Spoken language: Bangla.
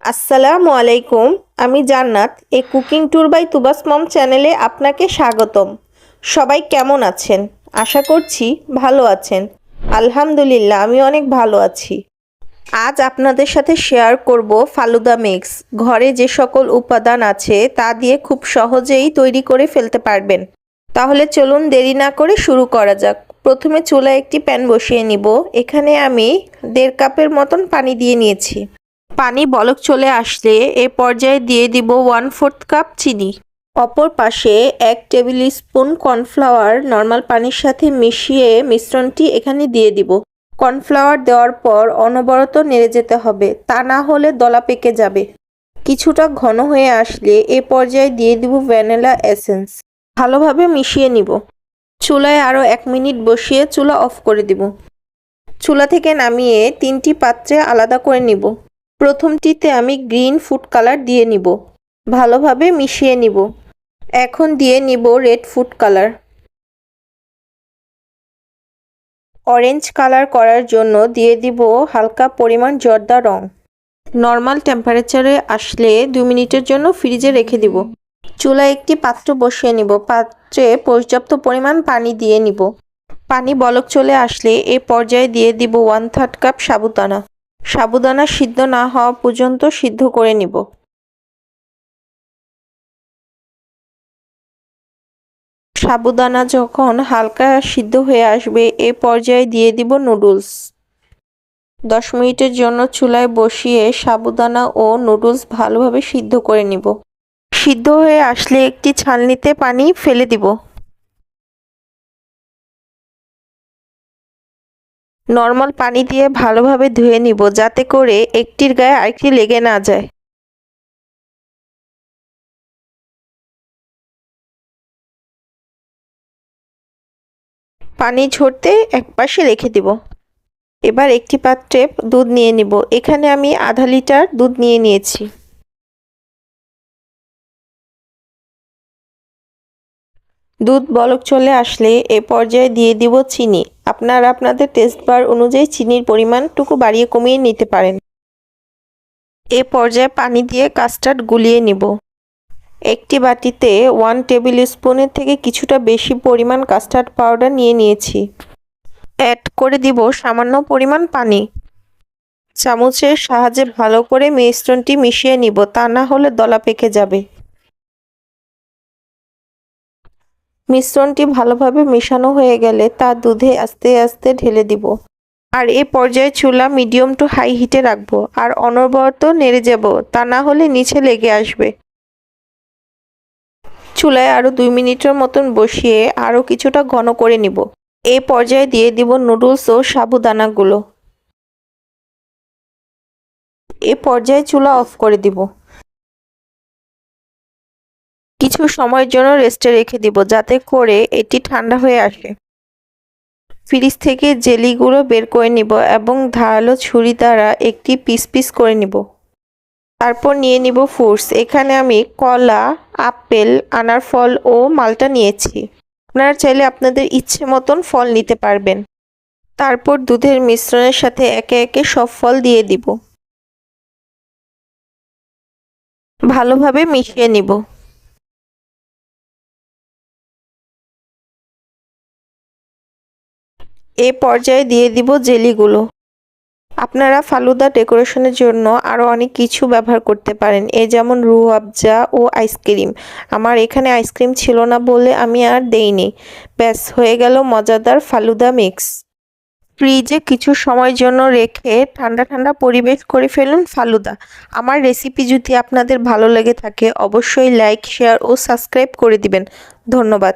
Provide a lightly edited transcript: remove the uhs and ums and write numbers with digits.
আসসালামু আলাইকুম। আমি জান্নাত। এই কুকিং ট্যুর বাই তুবাস মম চ্যানেলে আপনাকে স্বাগতম। সবাই কেমন আছেন? আশা করছি ভালো আছেন। আলহামদুলিল্লাহ, আমি অনেক ভালো আছি। আজ আপনাদের সাথে শেয়ার করব ফালুদা মিক্স। ঘরে যে সকল উপাদান আছে তা দিয়ে খুব সহজেই তৈরি করে ফেলতে পারবেন। তাহলে চলুন দেরি না করে শুরু করা যাক। প্রথমে চুলায় একটি প্যান বসিয়ে নিব। এখানে আমি 1.5 কাপের মতন পানি দিয়ে নিয়েছি। পানি বলক চলে আসলে এ পর্যায়ে দিয়ে দিব 1/4 কাপ চিনি। অপর পাশে 1 টেবিল স্পুন কর্নফ্লাওয়ার নর্মাল পানির সাথে মিশিয়ে মিশ্রণটি এখানে দিয়ে দিব। কর্নফ্লাওয়ার দেওয়ার পর অনবরত নেড়ে যেতে হবে, তা না হলে দলা পেকে যাবে। কিছুটা ঘন হয়ে আসলে এ পর্যায়ে দিয়ে দিব ভ্যানিলা এসেন্স। ভালোভাবে মিশিয়ে নিব। চুলায় আরও 1 মিনিট বসিয়ে চুলা অফ করে দিব। চুলা থেকে নামিয়ে 3টি পাত্রে আলাদা করে নিব। প্রথমটিতে আমি গ্রিন ফুড কালার দিয়ে নিব। ভালোভাবে মিশিয়ে নিব। এখন দিয়ে নিব red food colour. Orange colour করার জন্য দিয়ে দিব হালকা পরিমাণ জর্দা রং। নর্মাল টেম্পারেচারে আসলে 2 মিনিটের জন্য ফ্রিজে রেখে দিব। চুলায় একটি পাত্র বসিয়ে নিব। পাত্রে পর্যাপ্ত পরিমাণ পানি দিয়ে নিব। পানি বলক চলে আসলে এ পর্যায়ে দিয়ে দিব 1/3 কাপ সাবুদানা। সাবুদানা সিদ্ধ না হওয়া পর্যন্ত সিদ্ধ করে নিব। সাবুদানা যখন হালকা সিদ্ধ হয়ে আসবে এ পর্যায়ে দিয়ে দিব নুডলস। 10 মিনিটের জন্য চুলায় বসিয়ে সাবুদানা ও নুডলস ভালোভাবে সিদ্ধ করে নিব। সিদ্ধ হয়ে আসলে একটি ছালনিতে পানি ফেলে দিব। নর্মাল পানি দিয়ে ভালোভাবে ধুয়ে নিব, যাতে করে একটির গায়ে আরেকটি লেগে না যায়। পানি ঝরতে একপাশে রেখে দিব। এবার একটি পাত্রে দুধ নিয়ে নিব। এখানে আমি আধা লিটার দুধ নিয়ে নিয়েছি। দুধ বলক চলে আসলে এ পর্যায়ে দিয়ে দিব চিনি। আপনারা আপনাদের টেস্ট বার অনুযায়ী চিনির পরিমাণটুকু বাড়িয়ে কমিয়ে নিতে পারেন। এ পর্যায়ে পানি দিয়ে কাস্টার্ড গুলিয়ে নিব। একটি বাটিতে 1 টেবিল স্পুনের থেকে কিছুটা বেশি পরিমাণ কাস্টার্ড পাউডার নিয়ে নিয়েছি। অ্যাড করে দিব সামান্য পরিমাণ পানি। চামচের সাহায্যে ভালো করে মিশ্রণটি মিশিয়ে নিব, তা না হলে দলা পেকে যাবে। মিশ্রণটি ভালোভাবে মেশানো হয়ে গেলে তা দুধে আস্তে আস্তে ঢেলে দিব। আর এ পর্যায়ে চুলা মিডিয়াম টু হাই হিটে রাখবো আর অনবরত নেড়ে যাব, তা না হলে নিচে লেগে আসবে। চুলায় আরও 2 মিনিটের মতন বসিয়ে আরও কিছুটা ঘন করে নিব। এই পর্যায়ে দিয়ে দিব নুডলস ও সাবুদানাগুলো। এ পর্যায়ে চুলা অফ করে দিব। কিছু সময়ের জন্য রেস্টে রেখে দিব, যাতে করে এটি ঠান্ডা হয়ে আসে। ফ্রিজ থেকে জেলিগুলো বের করে নিব এবং ধারালো ছুরি দ্বারা একটি পিস পিস করে নিব। তারপর নিয়ে নিব ফ্রুটস। এখানে আমি কলা, আপেল, আনার ফল ও মালটা নিয়েছি। আপনারা চাইলে আপনাদের ইচ্ছে মতন ফল নিতে পারবেন। তারপর দুধের মিশ্রণের সাথে একে একে সব ফল দিয়ে দিব। ভালোভাবে মিশিয়ে নিব। এ পর্যায়ে দিয়ে দিব জেলিগুলো। আপনারা ফালুদা ডেকোরেশনের জন্য আরও অনেক কিছু ব্যবহার করতে পারেন, যেমন রুহ আফজা ও আইসক্রিম। আমার এখানে আইসক্রিম ছিল না বলে আমি আর দেইনি। ব্যাস, হয়ে গেল মজাদার ফালুদা মিক্স। ফ্রিজে কিছু সময়ের জন্য রেখে ঠান্ডা ঠান্ডা পরিবেশ করে ফেলুন ফালুদা। আমার রেসিপি যদি আপনাদের ভালো লেগে থাকে অবশ্যই লাইক, শেয়ার ও সাবস্ক্রাইব করে দিবেন। ধন্যবাদ।